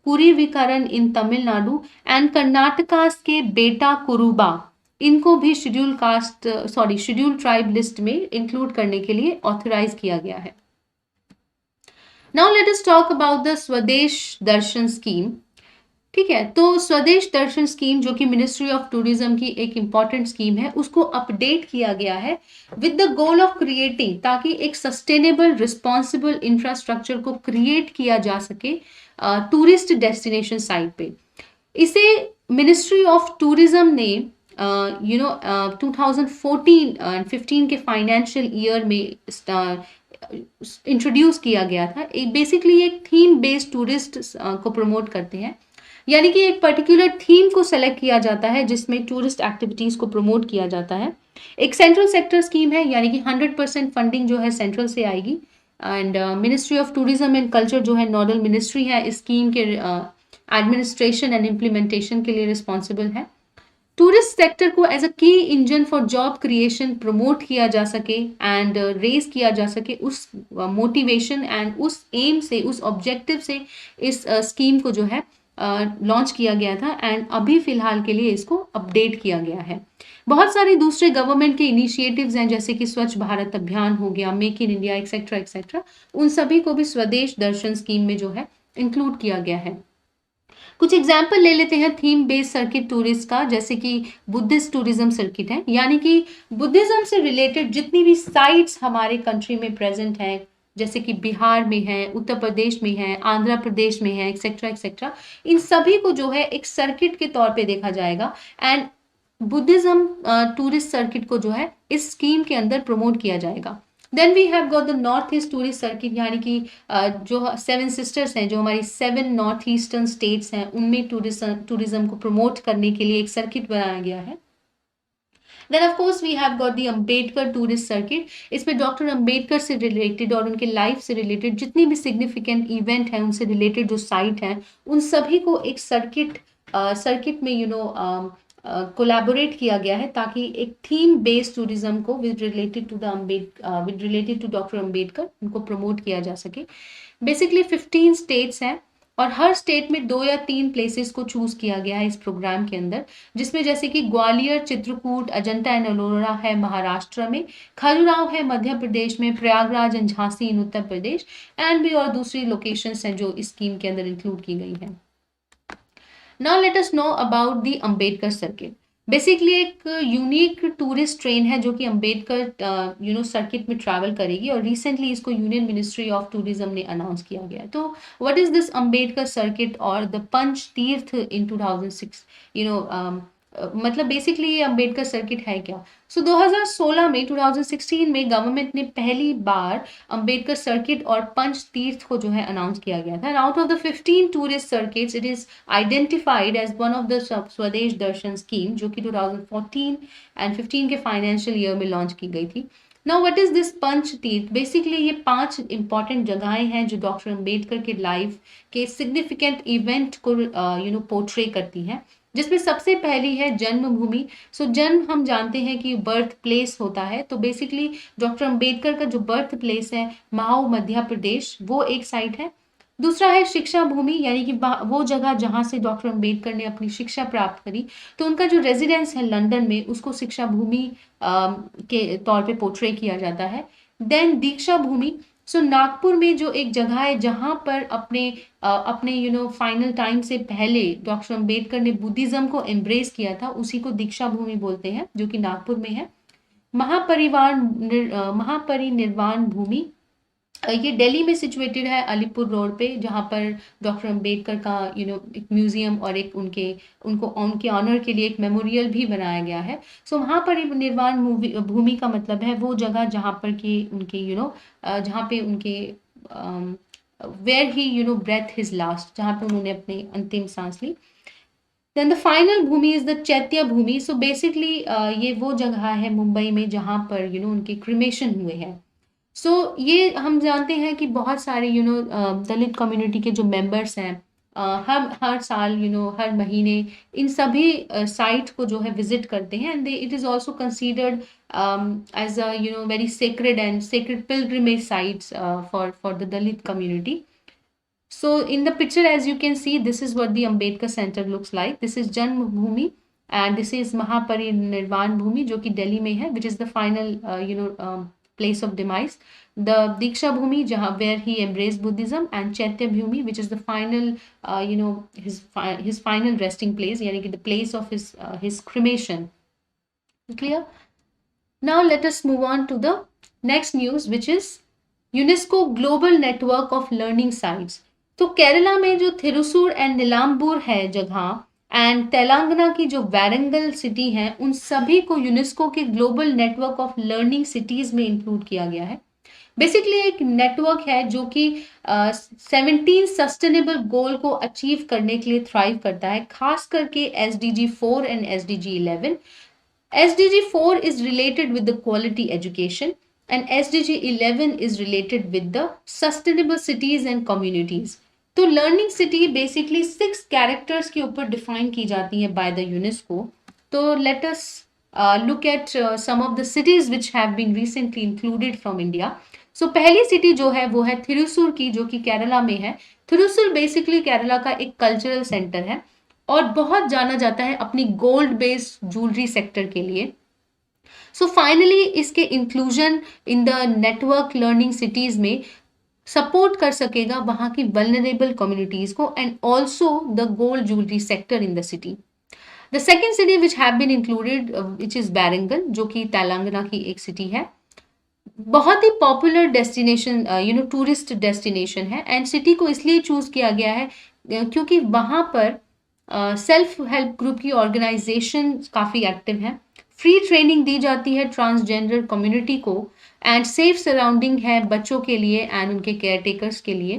Kurivikaran in Tamil Nadu and Karnataka के बेटा कुरुबा, इनको भी शेड्यूल ट्राइब लिस्ट में इंक्लूड करने के लिए ऑथोराइज किया गया है। Now let us talk about the Swadesh Darshan scheme. ठीक है, तो स्वदेश दर्शन स्कीम जो कि मिनिस्ट्री ऑफ टूरिज्म की एक इंपॉर्टेंट स्कीम है, उसको अपडेट किया गया है with the goal of creating, ताकि एक सस्टेनेबल रिस्पॉन्सिबल इंफ्रास्ट्रक्चर को क्रिएट किया जा सके टूरिस्ट डेस्टिनेशन साइट पे। इसे मिनिस्ट्री ऑफ टूरिज्म ने 2014-15 के फाइनेंशियल ईयर में इंट्रोड्यूस किया गया था। बेसिकली एक थीम बेस्ड टूरिस्ट को प्रमोट करते हैं, यानी कि एक पर्टिकुलर थीम को सेलेक्ट किया जाता है जिसमें टूरिस्ट एक्टिविटीज को प्रमोट किया जाता है। एक सेंट्रल सेक्टर स्कीम है, यानी कि 100% फंडिंग जो है सेंट्रल से आएगी, and ministry of tourism and culture जो है नोडल मिनिस्ट्री है इस स्कीम के एडमिनिस्ट्रेशन एंड इम्प्लीमेंटेशन के लिए रिस्पॉन्सिबल है। टूरिस्ट सेक्टर को एज अ की engine for job creation promote किया जा सके एंड रेज किया जा सके, उस मोटिवेशन एंड उस एम से, उस ऑब्जेक्टिव से इस स्कीम को जो है लॉन्च किया गया था, एंड अभी फिलहाल के लिए इसको अपडेट किया गया है। बहुत सारे दूसरे गवर्नमेंट के इनिशिएटिव्स हैं, जैसे कि स्वच्छ भारत अभियान हो गया, make in India etcetera etcetera, उन सभी को भी स्वदेश दर्शन स्कीम में जो है इंक्लूड किया गया है। कुछ एग्जाम्पल ले लेते हैं थीम बेस्ड सर्किट टूरिस्ट का, जैसे कि बुद्धिस्ट टूरिज्म सर्किट है, यानी कि बुद्धिज्म से रिलेटेड जितनी भी साइट्स हमारे कंट्री में प्रेजेंट हैं, जैसे कि बिहार में है, उत्तर प्रदेश में है, आंध्र प्रदेश में है, एक्सेट्रा एक्सेट्रा, इन सभी को जो है एक सर्किट के तौर पे देखा जाएगा, एंड बुद्धिज्म टूरिस्ट सर्किट को जो है इस स्कीम के अंदर प्रमोट किया जाएगा। Then we have got the north east tourist circuit, यानी कि जो 7 सिस्टर्स हैं, जो हमारी 7 नॉर्थ ईस्टर्न स्टेट्स हैं, उनमें टूरिज्म को प्रमोट करने के लिए एक सर्किट बनाया गया है। Then of course we have got the Ambedkar tourist circuit, इसमें डॉक्टर अम्बेडकर से रिलेटेड और उनके लाइफ से रिलेटेड जितनी भी सिग्निफिकेंट इवेंट हैं, उनसे रिलेटेड जो साइट हैं, उन सभी को एक सर्किट में कोलैबोरेट किया गया है, ताकि एक थीम बेस्ड टूरिज्म को with related to doctor Ambedkar उनको प्रमोट किया जा सके। बेसिकली 15 स्टेट्स हैं, और हर स्टेट में 2 या 3 प्लेसेस को चूज किया गया है इस प्रोग्राम के अंदर, जिसमें जैसे कि ग्वालियर, चित्रकूट, अजंता एंड एलोरा है महाराष्ट्र में, खजुराहो है मध्य प्रदेश में, Prayagraj and Jhansi in Uttar Pradesh, and भी और दूसरी लोकेशंस हैं जो इस स्कीम के अंदर इंक्लूड की गई हैं। Now let us know about the Ambedkar circuit. Basically एक यूनिक टूरिस्ट ट्रेन है जो कि अम्बेडकर सर्किट में ट्रैवल करेगी, और रिसेंटली इसको यूनियन मिनिस्ट्री ऑफ टूरिज्म ने अनाउंस किया गया है। तो what is this Ambedkar circuit और द पंच तीर्थ इन 2006, मतलब बेसिकली ये अम्बेडकर सर्किट है क्या? सो 2016 में 2016 में गवर्नमेंट ने पहली बार अम्बेडकर सर्किट और पंच तीर्थ को जो है अनाउंस किया गया था। Out of the 15 tourist circuits it is identified as one of the Swadesh Darshan scheme, जो कि 2014 एंड 15 के फाइनेंशियल ईयर में लॉन्च की गई थी। नाउ व्हाट इज दिस पंच तीर्थ? बेसिकली ये 5 इंपॉर्टेंट जगहें हैं जो डॉक्टर अम्बेडकर के लाइफ के सिग्निफिकेंट इवेंट को पोर्ट्रे करती हैं, जिसमें सबसे पहली है जन्मभूमि। सो जन्म हम जानते हैं कि बर्थ प्लेस होता है, तो बेसिकली डॉक्टर अम्बेडकर का जो बर्थ प्लेस है माऊ मध्य प्रदेश, वो एक साइट है। दूसरा है शिक्षा भूमि, यानी कि वो जगह जहाँ से डॉक्टर अम्बेडकर ने अपनी शिक्षा प्राप्त करी, तो उनका जो रेजिडेंस है लंदन में, उसको शिक्षा भूमि के तौर पे पोर्ट्रे किया जाता है। देन दीक्षा भूमि, सो नागपुर में जो एक जगह है जहाँ पर अपने फाइनल टाइम से पहले डॉक्टर अम्बेडकर ने बुद्धिज्म को एम्ब्रेस किया था, उसी को दीक्षा भूमि बोलते हैं, जो कि नागपुर में है। महापरिनिर्वाण भूमि, ये दिल्ली में सिचुएटेड है, अलीपुर रोड पे, जहाँ पर डॉक्टर अंबेडकर का एक म्यूजियम और एक उनके ऑनर के लिए एक मेमोरियल भी बनाया गया है। सो वहाँ पर निर्वाण भूमि का मतलब है वो जगह जहाँ पर कि उनके जहाँ पे उनके where he breath his last, जहाँ पे उन्होंने अपनी अंतिम सांस ली। Then the final bhumi is the Chaitya Bhumi. So basically ये वो जगह है मुंबई में जहाँ पर उनके क्रिमेशन हुए हैं। सो ये हम जानते हैं कि बहुत सारे दलित कम्युनिटी के जो मेंबर्स हैं हर हर साल हर महीने इन सभी साइट को जो है विजिट करते हैं, and it is also considered as a very sacred pilgrimage sites for the Dalit community. So in the picture, as you can see, this is what the Ambedkar Center looks like. This is Janm Bhoomi and this is Mahaparinirvan Bhoomi, जो कि दिल्ली में है, which is the final place of demise. The Diksha Bhoomi, जहाँ where he embraced Buddhism, and Chaitya Bhoomi, which is the final his final resting place, यानी कि the place of his cremation. Clear? Now let us move on to the next news, which is UNESCO global network of learning sites. तो केरला में जो थिरुसूर and Nilambur है जगह, and Telangana की जो Warangal city है, उन सभी को यूनेस्को के global network of learning cities में इंक्लूड किया गया है. बेसिकली एक नेटवर्क है जो कि 17 सस्टेनेबल गोल को अचीव करने के लिए थ्राइव करता है, खास करके SDG 4 and SDG 11. SDG 4 is related with the quality education and SDG 11 is related with the sustainable cities and communities. तो लर्निंग सिटी बेसिकली 6 कैरेक्टर्स के ऊपर डिफाइन की जाती है बाय द यूनेस्को. तो let us look at some of the cities which have been recently included from India. So पहली city जो है वो है थिरुसूर की, जो कि केरला में है. थिरुसूर बेसिकली केरला का एक कल्चरल सेंटर है और बहुत जाना जाता है अपनी गोल्ड बेस्ड ज्वेलरी सेक्टर के लिए. सो फाइनली इसके inclusion in the network learning cities में सपोर्ट कर सकेगा वहां की वल्नरेबल कम्युनिटीज को and also the gold jewellery sector in the city. The second city which have been included which is Warangal, जो कि तेलंगाना की एक सिटी है. बहुत ही पॉपुलर डेस्टिनेशन टूरिस्ट डेस्टिनेशन है, एंड सिटी को इसलिए चूज किया गया है क्योंकि वहां पर सेल्फ हेल्प ग्रुप की ऑर्गेनाइजेशन काफ़ी एक्टिव है. फ्री ट्रेनिंग दी जाती है ट्रांसजेंडर कम्युनिटी को, एंड सेफ सराउंडिंग है बच्चों के लिए एंड उनके केयर टेकर्स के लिए.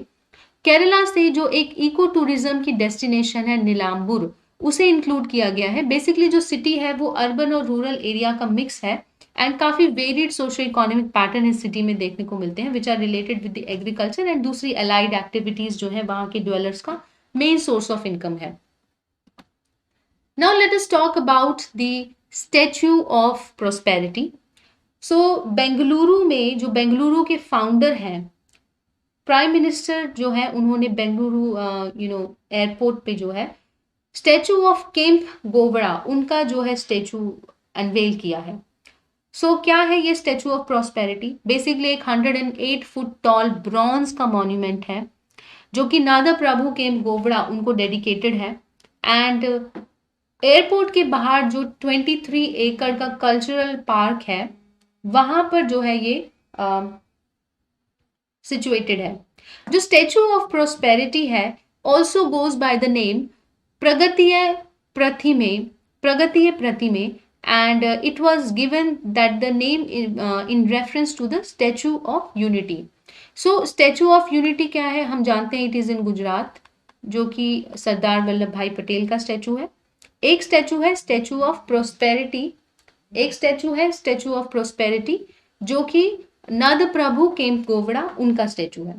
केरला से जो एक इको टूरिज्म की डेस्टिनेशन है नीलाम्बूर, उसे इंक्लूड किया गया है. बेसिकली जो सिटी है वो अर्बन और रूरल एरिया का मिक्स है, एंड काफ़ी वेरिड सोशो इकोनॉमिक पैटर्न इस सिटी में देखने को मिलते हैं which are related with the agriculture and दूसरी अलाइड एक्टिविटीज़ जो है वहाँ के ड्वेलर्स का मेन सोर्स ऑफ इनकम है. Now let us talk about the Statue of Prosperity. So Bengaluru में जो बेंगलुरु के फाउंडर हैं, प्राइम मिनिस्टर जो है, उन्होंने बेंगलुरु एयरपोर्ट पे जो है स्टैचू ऑफ केम्प गोवड़ा, उनका जो है स्टैचू अनवेल किया है. सो क्या है ये स्टैचू ऑफ प्रॉस्पेरिटी? बेसिकली एक 108 फुट टॉल ब्रॉन्ज का मॉन्यूमेंट है जो कि नादा प्रभु केम्प गोवड़ा उनको डेडिकेटेड है. एंड एयरपोर्ट के बाहर जो 23 एकड़ का कल्चरल पार्क है, वहां पर जो है ये सिचुएटेड है. जो स्टैचू ऑफ प्रोस्पेरिटी है also goes by the name Pragatiya Pratime, and it was given that the name in reference to the statue of unity. So statue of unity क्या है? हम जानते हैं इट इज इन गुजरात, जो कि सरदार वल्लभ भाई पटेल का स्टैचू है. एक स्टैचू है स्टैचू ऑफ प्रोस्पेरिटी, जो कि नद प्रभु केम्प गोवड़ा उनका स्टैचू है.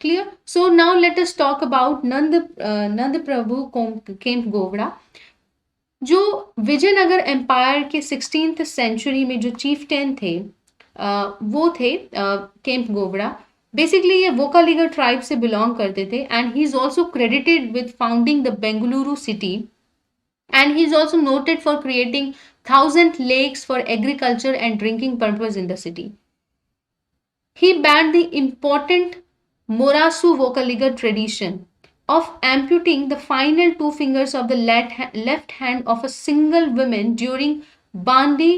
Clear? So now let us talk about Nada Prabhu Kempe Gowda, जो विजयनगर एम्पायर के 16th सेंचुरी में जो चीफटेन थे, वो थे केम्प गोवड़ा. बेसिकली ये वोकालिगर ट्राइब से बिलोंग करते थे, and he is also credited with founding the Bengaluru city. And he is also noted for creating 1,000 lakes for agriculture and drinking purpose in the city. He banned the important Morasu Vokaligar tradition of amputing the final 2 fingers of the left hand of a single woman during Bandi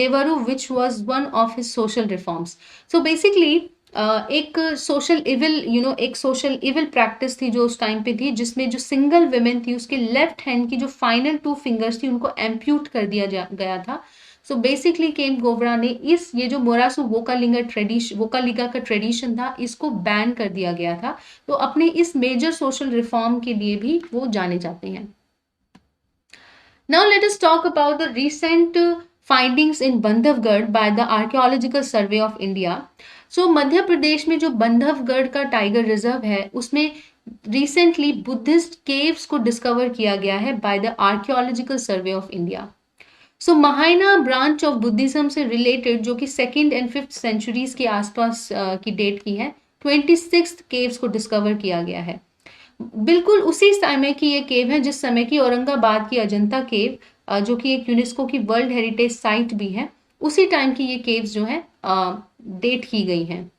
Devaru, which was one of his social reforms. So basically, एक social evil एक social evil practice थी जो उस time पे थी, जिसमें जो single women थी उसके लेफ्ट हैंड की जो फाइनल 2 फिंगर्स थी उनको एम्प्यूट कर दिया गया था। सो बेसिकली केम गोवरा ने ये जो मोरासु वोकालिगा का ट्रेडिशन था इसको बैन कर दिया गया था। तो अपने इस मेजर सोशल रिफॉर्म के लिए भी वो जाने जाते हैं। Now let us talk about the recent findings in Bandhavgarh by the Archaeological Survey of India. So Madhya Pradesh में जो बंधवगढ़ का टाइगर रिजर्व है उसमें रिसेंटली बुद्धिस्ट केव्स को डिस्कवर किया गया है by the archaeological survey of India. So Mahayana branch of Buddhism से रिलेटेड जो कि 2nd and 5th सेंचुरीज के आसपास की डेट की है, 26 केव्स को डिस्कवर किया गया है। बिल्कुल उसी समय की ये केव है जिस समय की औरंगाबाद की अजंता केव जो कि एक यूनेस्को की वर्ल्ड हेरिटेज साइट भी है, उसी टाइम की ये केव्स जो है डेट की गई हैं।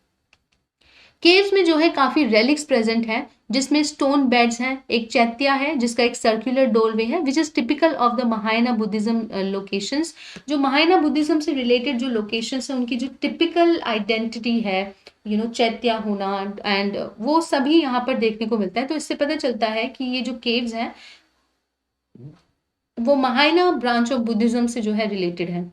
केव्स में जो है काफी रेलिक्स प्रेजेंट है, जिसमें स्टोन बेड्स हैं, एक चैत्या है जिसका एक सर्कुलर डोरवे है which is typical of the Mahayana Buddhism locations. जो महायाना बुद्धिज्म से रिलेटेड जो लोकेशंस है उनकी जो टिपिकल आइडेंटिटी है, चैत्या होना एंड वो सभी यहाँ पर देखने को मिलता है। तो इससे पता चलता है कि ये जो केव्स हैं वो महायाना ब्रांच ऑफ बुद्धिज्म से जो है रिलेटेड है।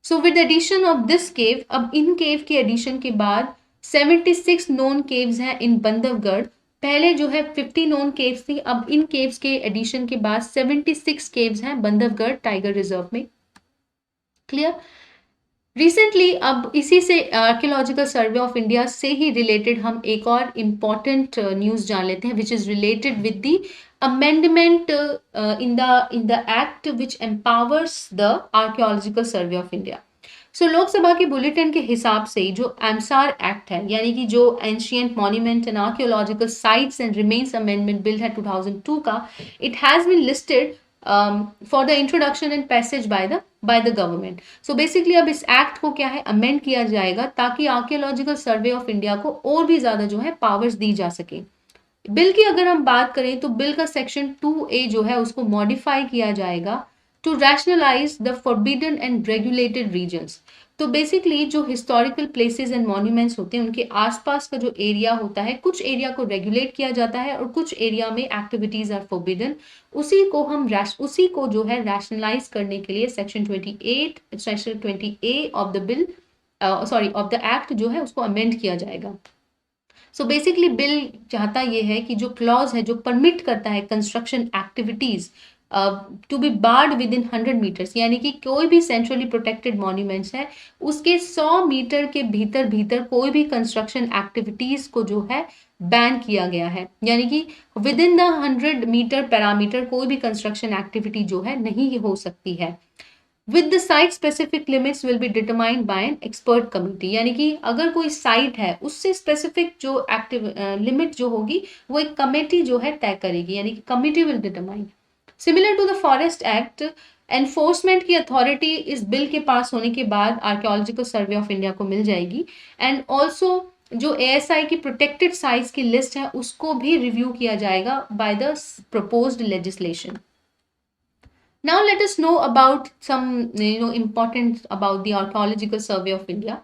So with addition of this cave, अब इन केव के एडिशन के बाद 76 नोन केव्स हैं इन बंधवगढ़। पहले जो है 50 नोन केव्स थी, अब इन केव्स के एडिशन के बाद 76 केव्स हैं बंधवगढ़ टाइगर रिजर्व में। क्लियर? रिसेंटली अब इसी से आर्कियोलॉजिकल सर्वे ऑफ इंडिया से ही रिलेटेड हम एक और इम्पॉर्टेंट न्यूज जान लेते हैं which is related with the amendment in the act which empowers the archaeological survey of India. So Lok Sabha के बुलेटिन के हिसाब से जो एमसार एक्ट है, यानी कि जो ancient monument and archaeological sites and remains amendment bill है 2002 का, it has been listed for the introduction and passage by the government. So basically अब इस एक्ट को क्या है अमेंड किया जाएगा ताकि आर्कियोलॉजिकल सर्वे ऑफ इंडिया को और भी ज्यादा जो है पावर्स दी जा सके। बिल की अगर हम बात करें तो बिल का सेक्शन 2A जो है उसको मॉडिफाई किया जाएगा to rationalise the forbidden and regulated regions. तो बेसिकली जो हिस्टोरिकल प्लेसेस एंड मॉन्यूमेंट्स होते हैं उनके आसपास का जो एरिया होता है, कुछ एरिया को रेगुलेट किया जाता है और कुछ एरिया में एक्टिविटीज आर फॉरबिडन। उसी को जो है रैशनलाइज करने के लिए section 20A of the bill of the act जो है उसको अमेंड किया जाएगा। सो बेसिकली बिल चाहता ये है कि जो क्लॉज है जो परमिट करता है construction activities to be barred within 100 metres, यानी कि कोई भी सेंट्रली प्रोटेक्टेड मॉन्यूमेंट्स है उसके 100 मीटर के भीतर कोई भी कंस्ट्रक्शन एक्टिविटीज को जो है बैन किया गया है, यानी कि within the 100 metre parameter कोई भी कंस्ट्रक्शन एक्टिविटी जो है नहीं हो सकती है। With the site specific limits will be determined by an expert committee, यानी कि अगर कोई साइट है उससे स्पेसिफिक जो लिमिट जो होगी वो एक कमेटी जो है तय करेगी, यानी कि committee will determine. Similar to the forest act, enforcement की अथॉरिटी इस बिल के पास होने के बाद आर्कियोलॉजिकल सर्वे ऑफ इंडिया को मिल जाएगी एंड ऑल्सो जो ASI की प्रोटेक्टेड साइट्स की लिस्ट है उसको भी रिव्यू किया जाएगा by the proposed legislation. Now let us know about some important about the Archaeological Survey of India.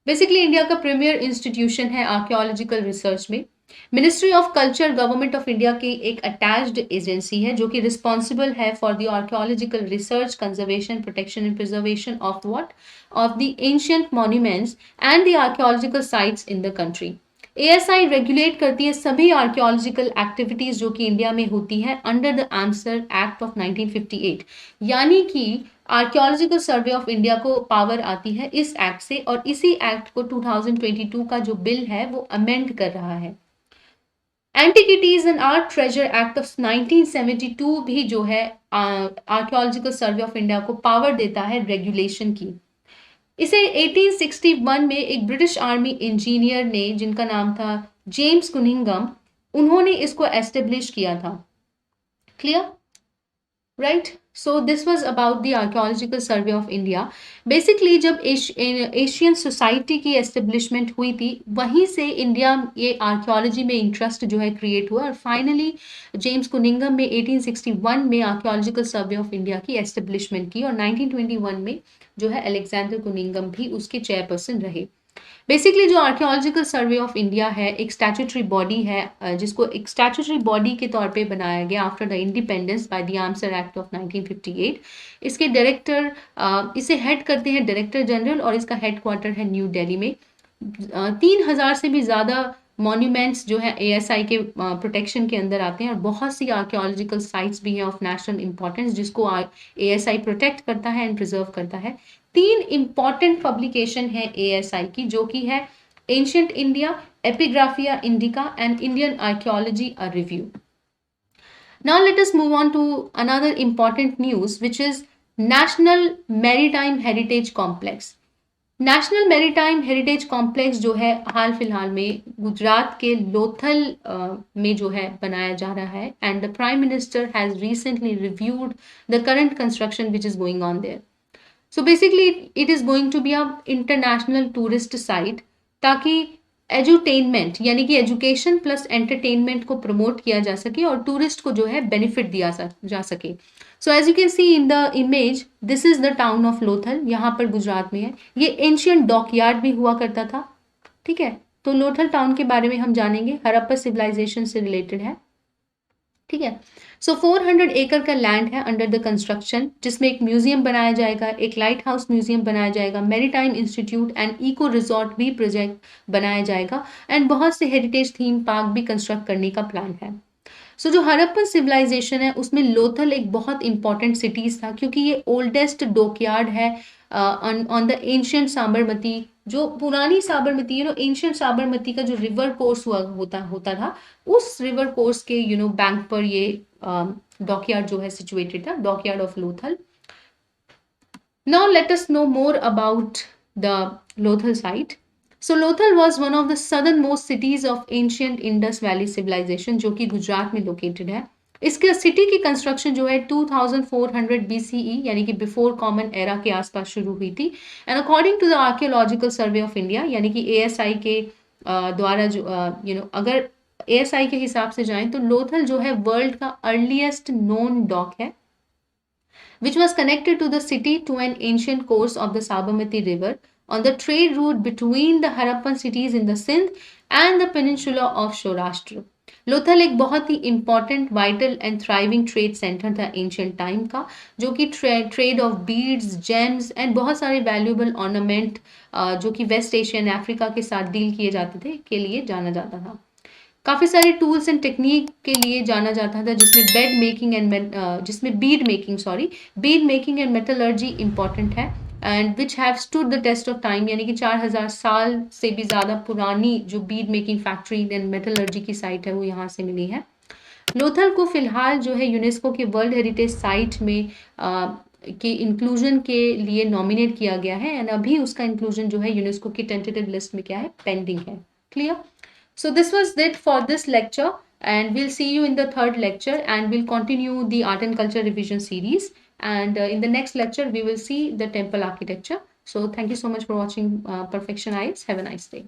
Basically India का प्रीमियर इंस्टीट्यूशन है आर्कियोलॉजिकल रिसर्च में। Ministry of culture government of India की एक अटैच्ड एजेंसी है जो कि responsible है for the archaeological research, conservation, protection and preservation of of the ancient monuments and the archaeological sites in the country. ASI regulate करती है सभी archaeological activities जो कि इंडिया में होती हैं under the answer act of 1958, यानी कि आर्कियोलॉजिकल सर्वे ऑफ इंडिया को पावर आती है इस एक्ट से और इसी एक्ट को 2022 का जो बिल है वो अमेंड कर रहा है। Antiquities and art treasure act of 1972 भी जो है आर्कियोलॉजिकल सर्वे ऑफ इंडिया को पावर देता है रेगुलेशन की। इसे 1861 में एक ब्रिटिश आर्मी इंजीनियर ने जिनका नाम था जेम्स कुनिंगम, उन्होंने इसको एस्टेब्लिश किया था। Clear? Right? So this was about the archaeological survey of India. Basically जब एशियन सोसाइटी की एस्टेब्लिशमेंट हुई थी वहीं से इंडिया ये आर्कियोलॉजी में इंटरेस्ट जो है क्रिएट हुआ और फाइनली जेम्स कुनिंगम में 1861 में आर्कियोलॉजिकल सर्वे ऑफ इंडिया की एस्टेब्लिशमेंट की और 1921 में जो है अलेक्जेंडर कुनिंगम भी उसके चेयरपर्सन रहे। बेसिकली जो आर्कियोलॉजिकल सर्वे ऑफ इंडिया है एक स्टैट्यूटरी बॉडी है, जिसको एक स्टैट्यूटरी बॉडी के तौर पे बनाया गया after the independence by the AMASR act of 1958। इसके डायरेक्टर, इसे हेड करते हैं डायरेक्टर जनरल और इसका हेडक्वार्टर है न्यू दिल्ली में। 3,000 से भी ज़्यादा मॉन्यूमेंट्स जो है एएसआई के प्रोटेक्शन के अंदर आते हैं और बहुत सी आर्कियोलॉजिकल साइट्स भी हैं ऑफ नेशनल इंपॉर्टेंस जिसको एएसआई प्रोटेक्ट करता है एंड प्रिजर्व करता है। 3 इंपॉर्टेंट पब्लिकेशन है एएसआई की, जो कि है ancient India, Epigraphia Indica and Indian archaeology a review. Now let us move on to another important news, which is National Maritime Heritage Complex. National maritime heritage complex जो है हाल फिलहाल में गुजरात के लोथल में जो है बनाया जा रहा है and the prime minister has recently reviewed the current construction which is going on there. So basically it is going to be a international tourist site, ताकि एजुटेनमेंट यानी कि एजुकेशन प्लस एंटरटेनमेंट को प्रमोट किया जा सके और tourist को जो है बेनिफिट दिया जा सके। So as you can see in the image, this is the town of Lothal, यहाँ पर गुजरात में है। ये एंशियंट डॉकयार्ड भी हुआ करता था, ठीक है। तो लोथल टाउन के बारे में हम जानेंगे, हड़प्पा सिविलाइजेशन से रिलेटेड है, ठीक है। सो 400 एकड़ का लैंड है अंडर द कंस्ट्रक्शन, जिसमें एक म्यूजियम बनाया जाएगा, एक लाइट हाउस म्यूजियम बनाया जाएगा, maritime institute and eco resort भी प्रोजेक्ट बनाया जाएगा एंड बहुत से हेरिटेज थीम पार्क भी कंस्ट्रक्ट करने का प्लान है। सो जो हड़प्पन सिविलाइजेशन है उसमें लोथल एक बहुत इंपॉर्टेंट सिटीज था, क्योंकि ये ओल्डेस्ट डॉकयार्ड है ऑन द एंशियंट साबरमती, जो पुरानी साबरमती एंशियंट साबरमती का जो रिवर कोर्स होता था, उस रिवर कोर्स के बैंक पर ये डॉकयार्ड जो है सिचुएटेड था, dockyard of Lothal. Now let us no more about the Lothal site. So Lothal was one of the southernmost cities of ancient Indus Valley civilization, जो कि गुजरात में लोकेटेड है। इसके सिटी की कंस्ट्रक्शन जो है 2400 BCE यानी कि बिफोर कॉमन एरा के आसपास शुरू हुई थी and according to the archaeological survey of India यानी कि एएसआई के द्वारा जो अगर एएसआई के हिसाब से जाएं तो लोथल जो है वर्ल्ड का अर्लीस्ट नोन डॉक है, which was connected to the city to an ancient course of the Sabarmati River on the trade route between the Harappan cities in the Sindh and the peninsula of Saurashtra. Lothal एक बहुत ही important vital and thriving trade centre था ancient time का, जो कि trade of beads, gems and बहुत सारे valuable ornament जो कि वेस्ट एशिया एंड अफ्रीका के साथ डील किए जाते थे के लिए जाना जाता था। काफ़ी सारे टूल्स एंड टेक्निक के लिए जाना जाता था, जिसमें bead making and metallurgy important है and which have stood the test of time, यानी कि 4000 साल से भी ज़्यादा पुरानी जो bead making factory and metallurgy की साइट है वो यहाँ से मिली है। लोथल को फिलहाल जो है यूनेस्को के वर्ल्ड हेरिटेज साइट में के इंक्लूजन के लिए नॉमिनेट किया गया है एंड अभी उसका इंक्लूजन जो है यूनेस्को की टेंटेटिव लिस्ट में क्या है, पेंडिंग है। Clear? So this was it for this lecture and we'll see you in the third lecture and we'll continue the art and culture revision series and in the next lecture we will see the temple architecture. So thank you so much for watching Perfection Eyes. Have a nice day.